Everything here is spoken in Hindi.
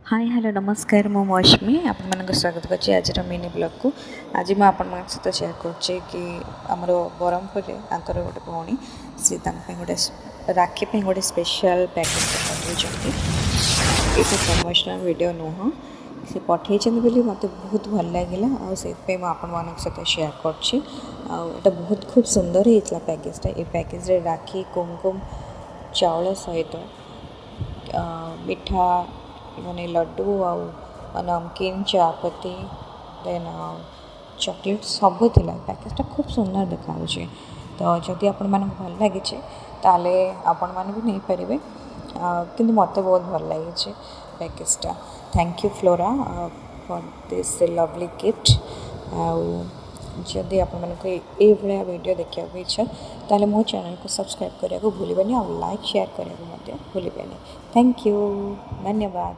हाय हेलो नमस्कार मो मौसमी आप स्वागत करछि आज मिनी ब्लॉग को। आज मैं आपण सहित शेयर करछि कि आमर ब्रह्मपुर आंकर गोटे भौणी सी गोटे राखी पे गोटे स्पेशल पैकेज पठे ये प्रमोशनल वीडियो नुह से पठे बोली मत बहुत भल लगे आपाई आपण सहित शेयर करछि। बहुत खूब सुंदर होता पैकेजटा ये पैकेज राखी कुमकुम चाउल सहित मिठा माने लड्डू आउ नमकीन चापत्ती देन चॉकलेट सब थिला। पैकेजटा खूब सुंदर देखा तो जदि आपण मन भल लगे ताले आपण मन भी नहीं पारे किंतु मत बहुत भल लगे पैकेजटा। Thank you Flora for this lovely gift. जदि आपण मन को ये भाया वीडियो देखा इच्छा ताले मो चैनल को सब्सक्राइब करने को भूलिबेनी और लाइक शेयर करने को भूलिबेनी। थैंक यू, धन्यवाद।